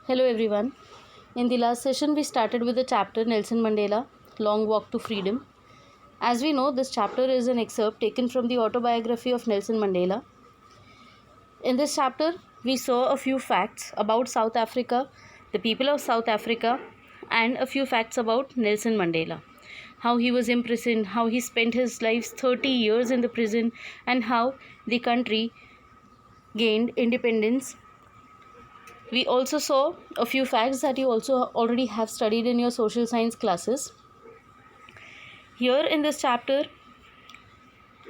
Hello everyone. In the last session, we started with the chapter Nelson Mandela, Long Walk to Freedom. As we know, this chapter is an excerpt taken from the autobiography of Nelson Mandela. In this chapter, we saw a few facts about South Africa, the people of South Africa, and a few facts about Nelson Mandela. How he was imprisoned, how he spent his life's 30 years in the prison, and how the country gained independence. We also saw a few facts that you also already have studied in your social science classes. Here in this chapter,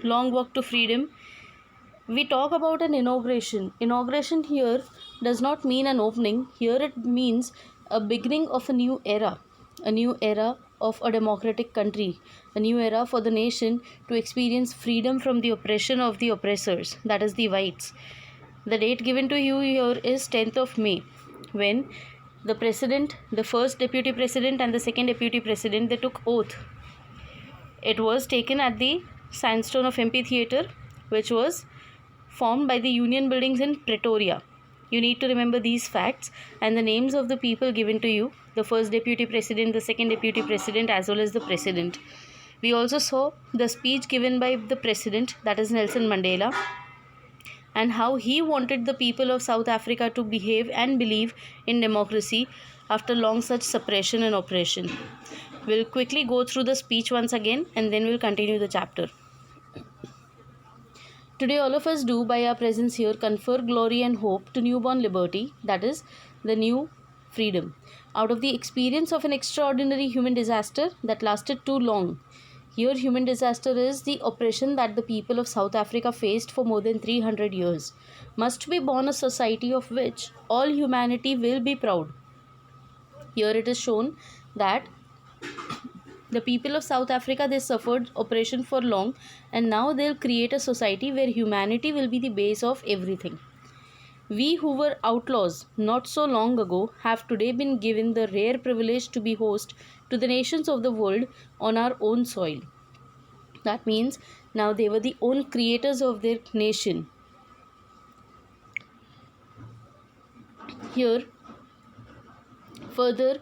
Long Walk to Freedom, we talk about an inauguration. Inauguration here does not mean an opening. Here it means a beginning of a new era of a democratic country, a new era for the nation to experience freedom from the oppression of the oppressors, that is the whites. The date given to you here is 10th of May, when the president, the first deputy president and the second deputy president, they took oath. It was taken at the sandstone of amphitheatre, which was formed by the Union buildings in Pretoria. You need to remember these facts and the names of the people given to you, the first deputy president, the second deputy president, as well as the president. We also saw the speech given by the president, that is Nelson Mandela, and how he wanted the people of South Africa to behave and believe in democracy after long such suppression and oppression. We'll quickly go through the speech once again and then we'll continue the chapter. Today all of us do, by our presence here, confer glory and hope to newborn liberty, that is, the new freedom, out of the experience of an extraordinary human disaster that lasted too long. Here, human disaster is the oppression that the people of South Africa faced for more than 300 years. Must be born a society of which all humanity will be proud. Here it is shown that the people of South Africa, they suffered oppression for long, and now they'll create a society where humanity will be the base of everything. We who were outlaws not so long ago have today been given the rare privilege to be host to the nations of the world on our own soil. That means now they were the own creators of their nation. Here, further,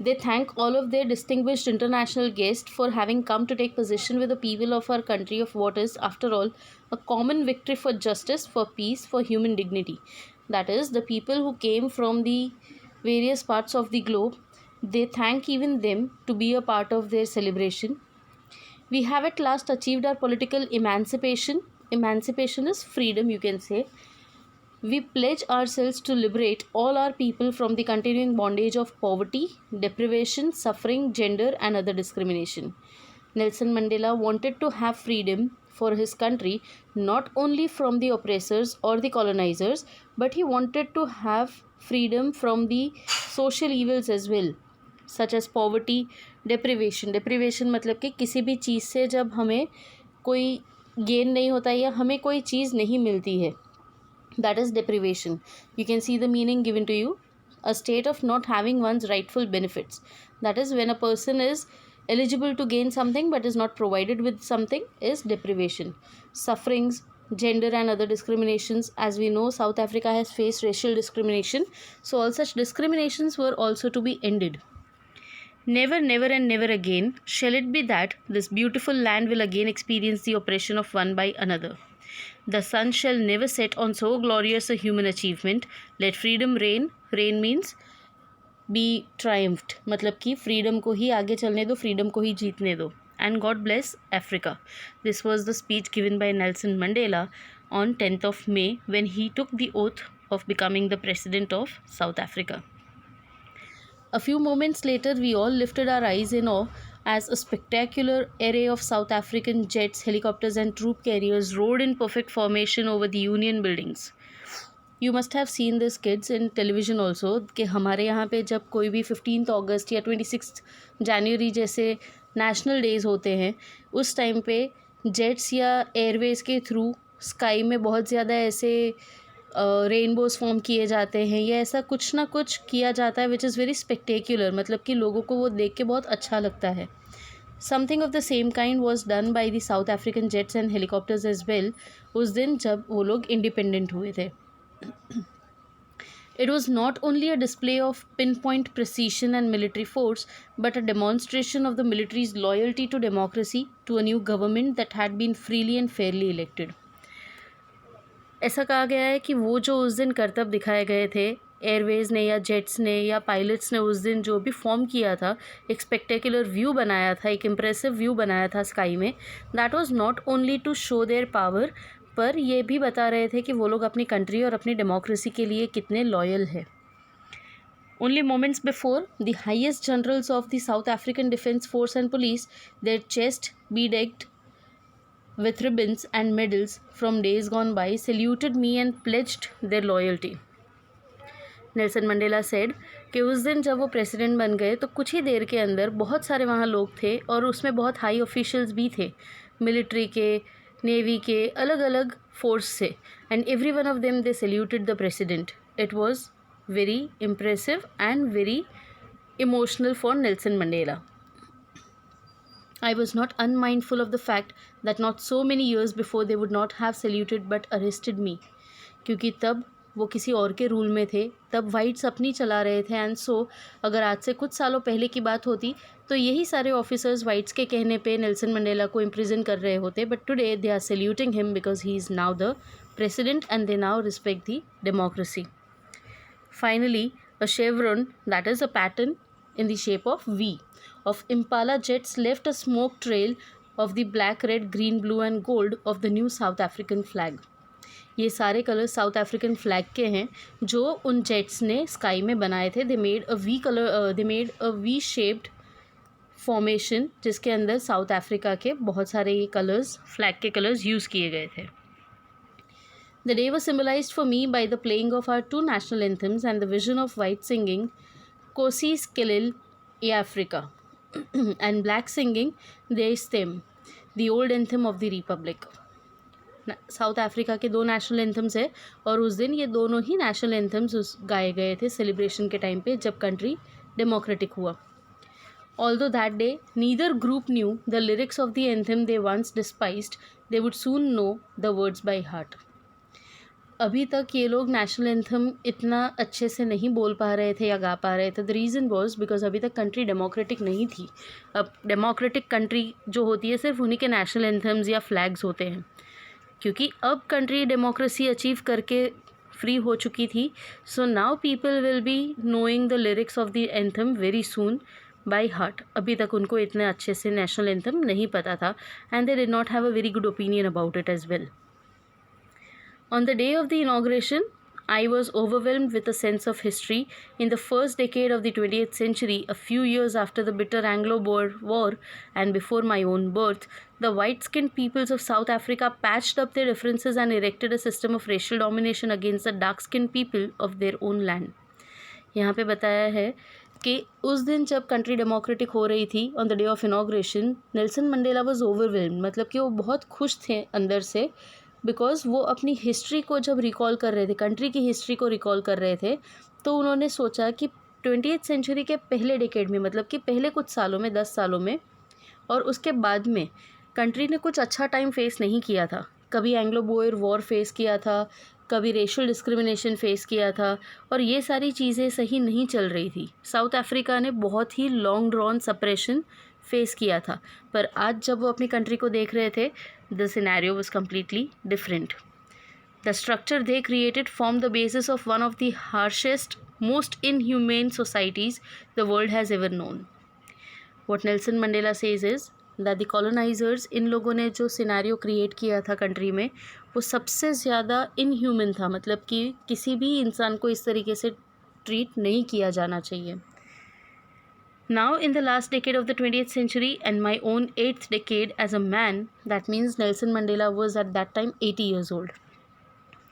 they thank all of their distinguished international guests for having come to take position with the people of our country of what is, after all, a common victory for justice, for peace, for human dignity. That is, the people who came from the various parts of the globe, they thank even them to be a part of their celebration. We have at last achieved our political emancipation. Emancipation is freedom, you can say. We pledge ourselves to liberate all our people from the continuing bondage of poverty, deprivation, suffering, gender, and other discrimination. Nelson Mandela wanted to have freedom for his country, not only from the oppressors or the colonizers, but he wanted to have freedom from the social evils as well, such as poverty, deprivation. Deprivation मतलब कि किसी भी चीज़ से जब हमें कोई gain नहीं होता या हमें कोई चीज़ नहीं मिलती है, that is deprivation. You can see the meaning given to you. A state of not having one's rightful benefits. That is, when a person is eligible to gain something but is not provided with something, is deprivation. Sufferings, gender and other discriminations. As we know, South Africa has faced racial discrimination, so all such discriminations were also to be ended. Never, never and never again shall it be that this beautiful land will again experience the oppression of one by another. The sun shall never set on so glorious a human achievement. Let freedom reign. Reign means be triumphed. मतलब कि freedom को ही आगे चलने दो, freedom को ही जीतने दो. And God bless Africa. This was the speech given by Nelson Mandela on 10th of May when he took the oath of becoming the president of South Africa. A few moments later, we all lifted our eyes in awe as a spectacular array of South African jets, helicopters and troop carriers rode in perfect formation over the Union buildings. You must have seen this, kids, in television also, कि हमारे यहाँ पे जब कोई भी 15th अगस्त या 26th जनवरी जैसे national days होते हैं, उस टाइम पे जेट्स या एयरवेज के थ्रू स्काई में बहुत ज़्यादा ऐसे रेनबोज फॉर्म किए जाते हैं या ऐसा कुछ ना कुछ किया जाता है विच इज़ वेरी स्पेक्टेकुलर, मतलब कि लोगों को वो देख के बहुत अच्छा लगता है. Something of the same kind was done by the South African jets and helicopters as well उस दिन जब वो लोग इंडिपेंडेंट हुए थे. It was not only a display of pinpoint precision and military force, but a demonstration of the military's loyalty to democracy, to a new government that had been freely and fairly elected. ऐसा कहा गया है कि वो जो उस दिन करतब दिखाए गए थे एयरवेज ने या जेट्स ने या पायलट्स ने उस दिन जो भी फॉर्म किया था, एक स्पेक्टेकुलर व्यू बनाया था, एक इम्प्रेसिव व्यू बनाया था स्काई में, that was not only to show their power, पर ये भी बता रहे थे कि वो लोग अपनी कंट्री और अपनी डेमोक्रेसी के लिए कितने लॉयल है. Only moments before, the highest generals of the South African Defence Force and Police, their chest bedecked with ribbons and medals from days gone by, saluted me and pledged their loyalty. Nelson Mandela said कि उस दिन जब वो president बन गए तो कुछ ही देर के अंदर बहुत सारे वहाँ लोग थे और उसमें बहुत हाई ऑफिशियल्स भी थे, मिलिट्री के, नेवी के, अलग अलग फोर्स से, and every one of them they saluted the president. It was very impressive and very emotional for Nelson Mandela. I was not unmindful of the fact that not so many years before they would not have saluted but arrested me. क्योंकि तब वो किसी और के rule में थे, तब whites अपनी चला रहे थे, एंड सो अगर आज से कुछ सालों पहले की बात होती तो यही सारे ऑफिसर्स वाइट्स के कहने पे नेल्सन मंडेला को इम्प्रिजन कर रहे होते, but today they are saluting him because he is now the president and they now respect the democracy. Finally, a chevron, that is a pattern in the shape of V, of Impala jets left a smoke trail of the black, red, green, blue and gold of the new South African flag. ये सारे colour south African flag के हैं जो उन jets ने sky में बनाए थे. They made a V shaped formation जिसके अंदर साउथ अफ्रीका के बहुत सारे ये कलर्स, फ्लैग के कलर्स यूज़ किए गए थे. The day was symbolized for me by the playing of our two national anthems and the vision of white singing Kosi Skilil E Africa and black singing Deistem, the old anthem of the Republic. South Africa के 2 national anthems है और उस दिन ये दोनों ही national anthems गाए गए थे सेलिब्रेशन के टाइम पे जब कंट्री डेमोक्रेटिक हुआ. Although that day neither group knew the lyrics of the anthem they once despised, they would soon know the words by heart. अभी तक ये लोग नेशनल एंथम इतना अच्छे से नहीं बोल पा रहे थे या गा पा रहे थे. द रीज़न वॉज बिकॉज अभी तक कंट्री डेमोक्रेटिक नहीं थी. अब डेमोक्रेटिक कंट्री जो होती है सिर्फ उन्हीं के नेशनल एंथम्स या फ्लैग्स होते हैं, क्योंकि अब कंट्री डेमोक्रेसी अचीव करके फ्री हो चुकी थी. So now people will be knowing the lyrics of the anthem very soon by heart. अभी तक उनको इतने अच्छे से नेशनल एंथम नहीं पता था and they did not have a very good opinion about it as well. On the day of the inauguration, I was overwhelmed with a sense of history. In the first decade of the 20th century, a few years after the bitter Anglo-Boer War and before my own birth, the white-skinned peoples of South Africa patched up their differences and erected a system of racial domination against the dark-skinned people of their own land. यहाँ पे बताया है कि उस दिन जब country democratic हो रही थी on the day of inauguration, Nelson Mandela was overwhelmed, मतलब कि वो बहुत खुश थे अंदर से, बिकॉज वो अपनी हिस्ट्री को जब रिकॉल कर रहे थे, कंट्री की हिस्ट्री को रिकॉल कर रहे थे, तो उन्होंने सोचा कि 20th सेंचुरी के पहले डिकेड में, मतलब कि पहले कुछ सालों में, 10 सालों में और उसके बाद में कंट्री ने कुछ अच्छा टाइम फेस नहीं किया था. कभी एंग्लो बोयर वॉर फेस किया था, कभी रेशियल डिस्क्रिमिनेशन फेस किया था और ये सारी चीज़ें सही नहीं चल रही थी. साउथ अफ्रीका ने बहुत ही लॉन्ग ड्रॉन सप्रेशन फेस किया था, पर आज जब वो अपनी कंट्री को देख रहे थे, the scenario was completely different. The structure they created formed the basis of one of the harshest, most inhumane societies the world has ever known. What Nelson Mandela says is that the colonizers, इन लोगों ने जो scenario create किया था country में, वो सबसे ज़्यादा inhuman था, मतलब कि किसी भी इंसान को इस तरीके से ट्रीट नहीं किया जाना चाहिए. Now in the last decade of the 20th century and my own 8th decade as a man, that means Nelson Mandela was at that time 80 years old.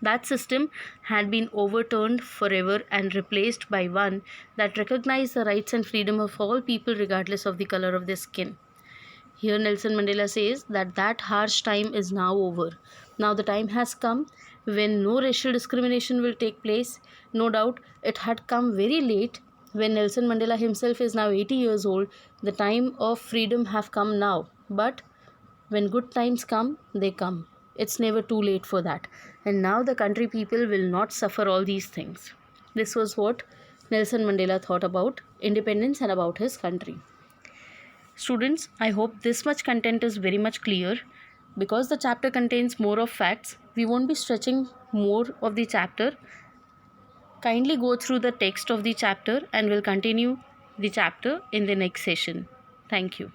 That system had been overturned forever and replaced by one that recognized the rights and freedom of all people regardless of the color of their skin. Here Nelson Mandela says that harsh time is now over. Now the time has come when no racial discrimination will take place. No doubt it had come very late. When Nelson Mandela himself is now 80 years old, the time of freedom have come now. But when good times come, they come. It's never too late for that. And now the country people will not suffer all these things. This was what Nelson Mandela thought about independence and about his country. Students, I hope this much content is very much clear. Because the chapter contains more of facts, we won't be stretching more of the chapter. Kindly go through the text of the chapter and we'll continue the chapter in the next session. Thank you.